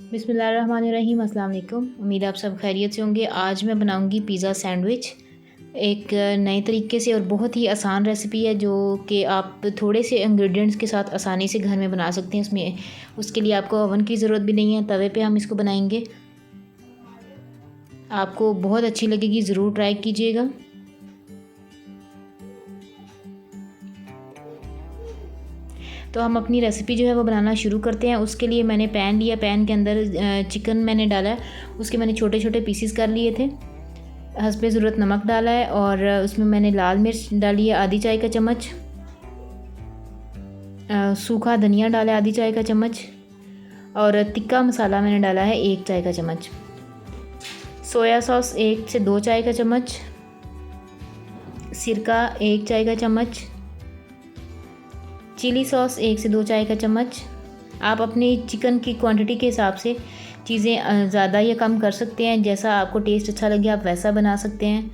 बिस्मिल्लाहिर्रहमानिर्रहीम। अस्सलाम वालेकुम। उम्मीद है आप सब खैरियत से होंगे। आज मैं बनाऊंगी पिज़्ज़ा सैंडविच एक नए तरीके से, और बहुत ही आसान रेसिपी है जो कि आप थोड़े से इंग्रेडिएंट्स के साथ आसानी से घर में बना सकते हैं। उसके लिए आपको ओवन की ज़रूरत भी नहीं है, तवे पे हम इसको बनाएंगे। आपको बहुत अच्छी लगेगी, ज़रूर ट्राई कीजिएगा। तो हम अपनी रेसिपी जो है वो बनाना शुरू करते हैं। उसके लिए मैंने पैन लिया, पैन के अंदर चिकन मैंने डाला है, उसके मैंने छोटे छोटे पीसीस कर लिए थे। हस्बे ज़रूरत नमक डाला है, और उसमें मैंने लाल मिर्च डाली है आधी चाय का चम्मच, सूखा धनिया डाला है आधी चाय का चम्मच, और तिक्का मसाला मैंने डाला है 1 चाय का चम्मच, सोया सॉस 1 से 2 चाय का चम्मच, सिरका 1 चाय का चम्मच, चिली सॉस 1 से 2 चाय का चम्मच। आप अपनी चिकन की क्वांटिटी के हिसाब से चीज़ें ज़्यादा या कम कर सकते हैं, जैसा आपको टेस्ट अच्छा लगे आप वैसा बना सकते हैं।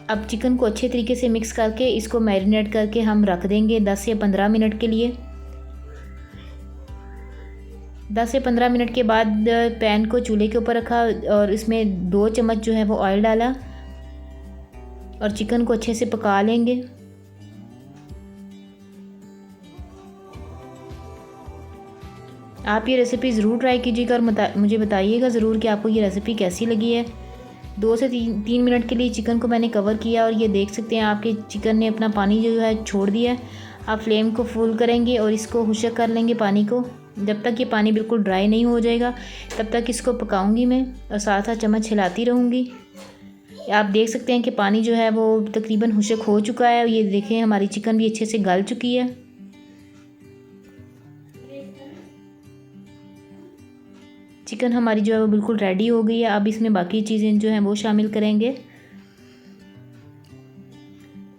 अब चिकन को अच्छे तरीके से मिक्स करके इसको मैरिनेट करके हम रख देंगे 10 से 15 मिनट के लिए। 10 से 15 मिनट के बाद पैन को चूल्हे के ऊपर रखा, और इसमें 2 चम्मच जो है वो ऑयल डाला, और चिकन को अच्छे से पका लेंगे। आप ये रेसिपी ज़रूर ट्राई कीजिएगा, और मुझे बताइएगा ज़रूर कि आपको ये रेसिपी कैसी लगी है। 2 से 3 मिनट के लिए चिकन को मैंने कवर किया, और ये देख सकते हैं आपके चिकन ने अपना पानी जो है छोड़ दिया है। आप फ्लेम को फुल करेंगे और इसको खुश्क कर लेंगे पानी को। जब तक ये पानी बिल्कुल ड्राई नहीं हो जाएगा तब तक इसको पकाऊंगी मैं, और साथ साथ चम्मच हिलाती रहूँगी। आप देख सकते हैं कि पानी जो है वो तकरीबन खुश्क हो चुका है। ये देखें हमारी चिकन भी अच्छे से गल चुकी है। चिकन हमारी जो है वो बिल्कुल रेडी हो गई है। अब इसमें बाकी चीज़ें जो हैं वो शामिल करेंगे।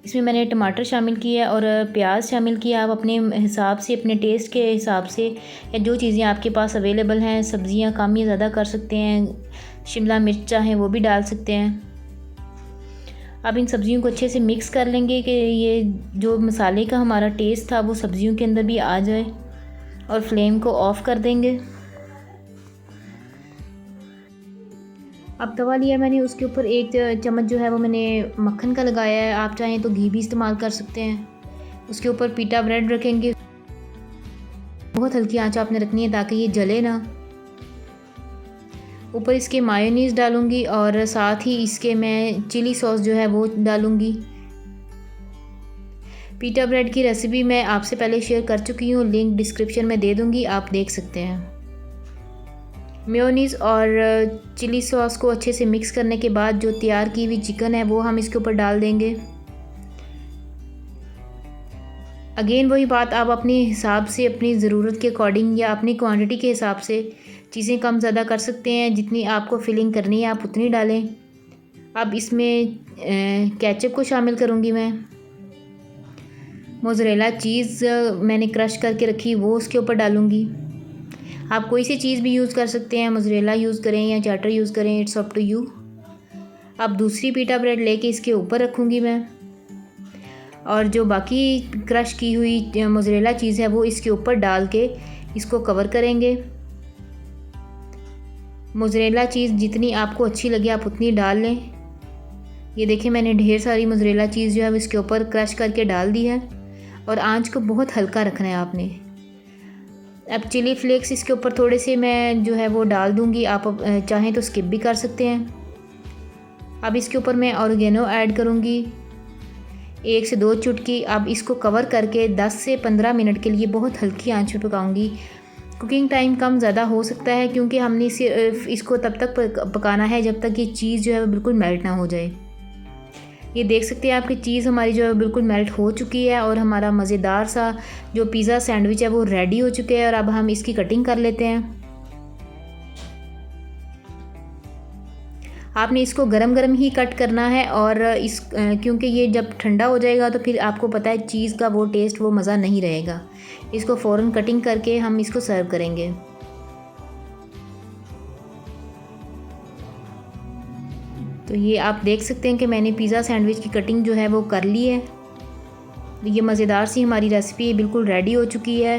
इसमें मैंने टमाटर शामिल किया और प्याज शामिल किया। आप अपने हिसाब से, अपने टेस्ट के हिसाब से, या जो चीज़ें आपके पास अवेलेबल हैं, सब्ज़ियां कम या ज़्यादा कर सकते हैं। शिमला मिर्च चाहें वो भी डाल सकते हैं। अब इन सब्ज़ियों को अच्छे से मिक्स कर लेंगे कि ये जो मसाले का हमारा टेस्ट था वो सब्ज़ियों के अंदर भी आ जाए, और फ्लेम को ऑफ़ कर देंगे। अब तवा लिया मैंने, उसके ऊपर 1 चम्मच जो है वो मैंने मक्खन का लगाया है। आप चाहें तो घी भी इस्तेमाल कर सकते हैं। उसके ऊपर पीटा ब्रेड रखेंगे। बहुत हल्की आंच आपने रखनी है ताकि ये जले ना। ऊपर इसके मायोनीज़ डालूंगी, और साथ ही इसके मैं चिली सॉस जो है वो डालूंगी। पीटा ब्रेड की रेसिपी मैं आपसे पहले शेयर कर चुकी हूँ, लिंक डिस्क्रिप्शन में दे दूँगी, आप देख सकते हैं। मेयोनीज़ और चिली सॉस को अच्छे से मिक्स करने के बाद जो तैयार की हुई चिकन है वो हम इसके ऊपर डाल देंगे। अगेन वही बात, आप अपने हिसाब से, अपनी ज़रूरत के अकॉर्डिंग या अपनी क्वांटिटी के हिसाब से चीज़ें कम ज़्यादा कर सकते हैं। जितनी आपको फिलिंग करनी है आप उतनी डालें। अब इसमें केचप को शामिल करूँगी मैं। मोज़रेला चीज़ मैंने क्रश करके रखी, वो उसके ऊपर डालूँगी। आप कोई सी चीज़ भी यूज़ कर सकते हैं, मोज़रेला यूज़ करें या चाटर यूज़ करें, इट्स अप टू यू। अब दूसरी पीटा ब्रेड लेके इसके ऊपर रखूँगी मैं, और जो बाकी क्रश की हुई मोज़रेला चीज़ है वो इसके ऊपर डाल के इसको कवर करेंगे। मोज़रेला चीज़ जितनी आपको अच्छी लगे आप उतनी डाल लें। ये देखें मैंने ढेर सारी मोज़रेला चीज़ जो है इसके ऊपर क्रश करके डाल दी है, और आंच को बहुत हल्का रखना है आपने। अब चिली फ्लेक्स इसके ऊपर थोड़े से मैं जो है वो डाल दूँगी, आप चाहें तो स्किप भी कर सकते हैं। अब इसके ऊपर मैं ऑरिगेनो ऐड करूँगी, 1 से 2 चुटकी। अब इसको कवर करके 10 से 15 मिनट के लिए बहुत हल्की आंच पे पकाऊँगी। कुकिंग टाइम कम ज़्यादा हो सकता है, क्योंकि हमने इसको तब तक पकाना है जब तक ये चीज़ जो है बिल्कुल मेल्ट ना हो जाए। ये देख सकते हैं आपकी चीज़ हमारी जो है बिल्कुल मेल्ट हो चुकी है, और हमारा मज़ेदार सा जो पिज़्ज़ा सैंडविच है वो रेडी हो चुके हैं। और अब हम इसकी कटिंग कर लेते हैं। आपने इसको गरम गरम ही कट करना है, और क्योंकि ये जब ठंडा हो जाएगा तो फिर आपको पता है चीज़ का वो टेस्ट, वो मज़ा नहीं रहेगा। इसको फ़ौरन कटिंग करके हम इसको सर्व करेंगे। तो ये आप देख सकते हैं कि मैंने पिज़्ज़ा सैंडविच की कटिंग जो है वो कर ली है। ये मज़ेदार सी हमारी रेसिपी बिल्कुल रेडी हो चुकी है।